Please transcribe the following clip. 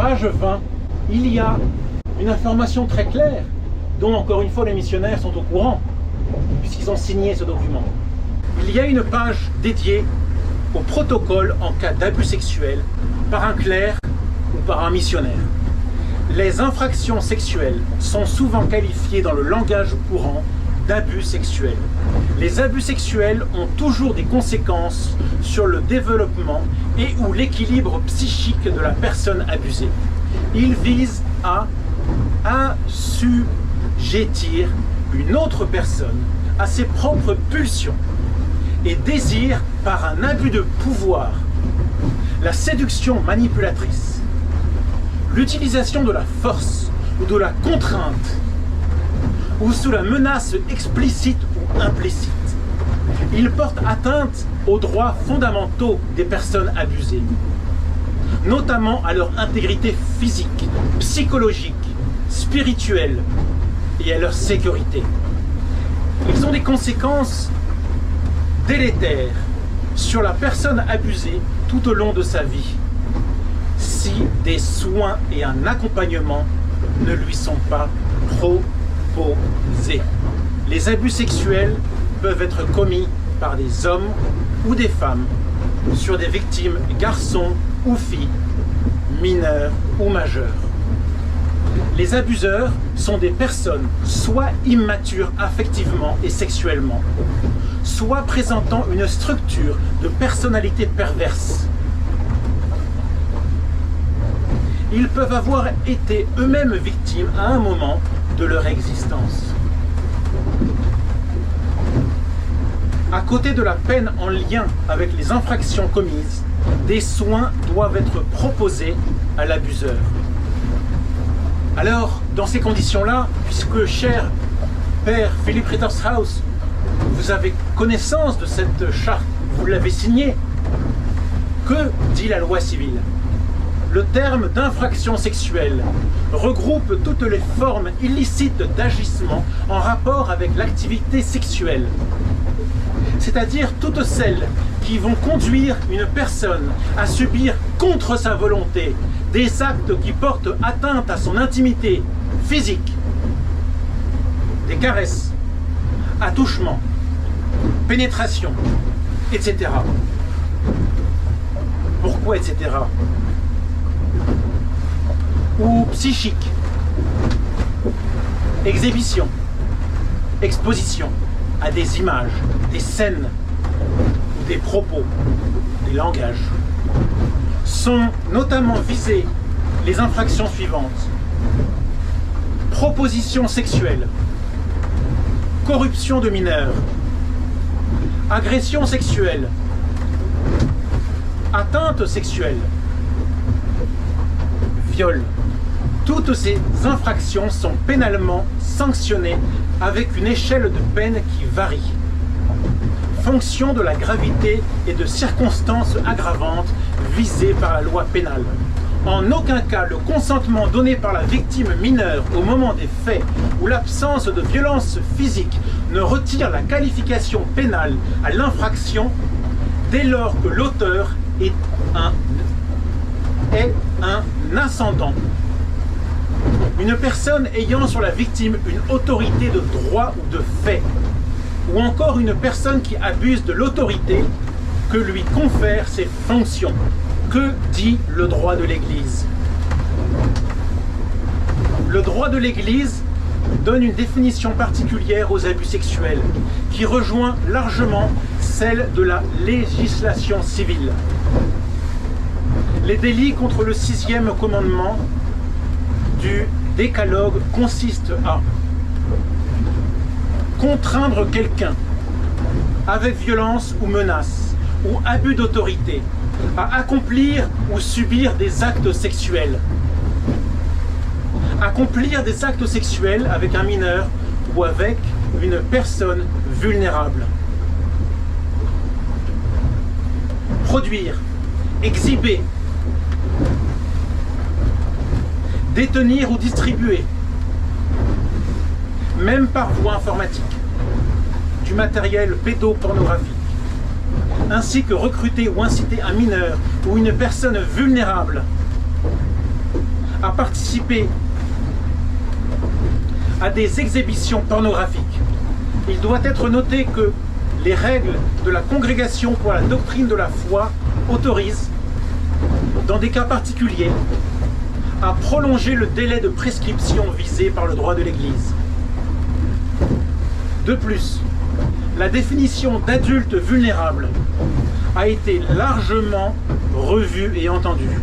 page 20, il y a une information très claire, dont encore une fois les missionnaires sont au courant, puisqu'ils ont signé ce document. Il y a une page dédiée au protocole en cas d'abus sexuel par un clerc ou par un missionnaire. Les infractions sexuelles sont souvent qualifiées dans le langage courant d'abus sexuels. Les abus sexuels ont toujours des conséquences sur le développement et ou l'équilibre psychique de la personne abusée. Ils visent à assujettir une autre personne à ses propres pulsions et désirs par un abus de pouvoir, la séduction manipulatrice, l'utilisation de la force ou de la contrainte, ou sous la menace explicite ou implicite. Il porte atteinte aux droits fondamentaux des personnes abusées, notamment à leur intégrité physique, psychologique, spirituelle et à leur sécurité. Ils ont des conséquences délétères sur la personne abusée tout au long de sa vie, si des soins et un accompagnement ne lui sont pas proposés. Les abus sexuels peuvent être commis par des hommes ou des femmes sur des victimes garçons ou filles, mineurs ou majeurs. Les abuseurs sont des personnes soit immatures affectivement et sexuellement, soit présentant une structure de personnalité perverse. Ils peuvent avoir été eux-mêmes victimes à un moment de leur existence. À côté de la peine en lien avec les infractions commises, des soins doivent être proposés à l'abuseur. Alors, dans ces conditions-là, puisque cher Père Philippe Rittershaus, vous avez connaissance de cette charte, vous l'avez signée, que dit la loi civile? Le terme d'infraction sexuelle regroupe toutes les formes illicites d'agissement en rapport avec l'activité sexuelle, c'est-à-dire toutes celles qui vont conduire une personne à subir contre sa volonté des actes qui portent atteinte à son intimité physique, des caresses, attouchements, pénétration, etc. Pourquoi etc.? Ou psychique, exhibition, exposition à des images, des scènes, des propos, des langages. Sont notamment visées les infractions suivantes: proposition sexuelle, corruption de mineurs, agression sexuelle, atteinte sexuelle, viol. Toutes ces infractions sont pénalement sanctionnées avec une échelle de peine qui varie, fonction de la gravité et de circonstances aggravantes visées par la loi pénale. En aucun cas, le consentement donné par la victime mineure au moment des faits ou l'absence de violence physique ne retire la qualification pénale à l'infraction dès lors que l'auteur est un ascendant. Une personne ayant sur la victime une autorité de droit ou de fait, ou encore une personne qui abuse de l'autorité que lui confèrent ses fonctions. Que dit le droit de l'Église? Le droit de l'Église donne une définition particulière aux abus sexuels, qui rejoint largement celle de la législation civile. Les délits contre le 6e commandement du décalogue consistent à contraindre quelqu'un avec violence ou menace ou abus d'autorité à accomplir ou subir des actes sexuels. Accomplir des actes sexuels avec un mineur ou avec une personne vulnérable. Produire, exhiber, détenir ou distribuer, même par voie informatique, du matériel pédopornographique, ainsi que recruter ou inciter un mineur ou une personne vulnérable à participer à des exhibitions pornographiques. Il doit être noté que les règles de la Congrégation pour la doctrine de la foi autorisent, dans des cas particuliers, à prolonger le délai de prescription visé par le droit de l'Église. De plus, la définition d'adulte vulnérable a été largement revue et entendue.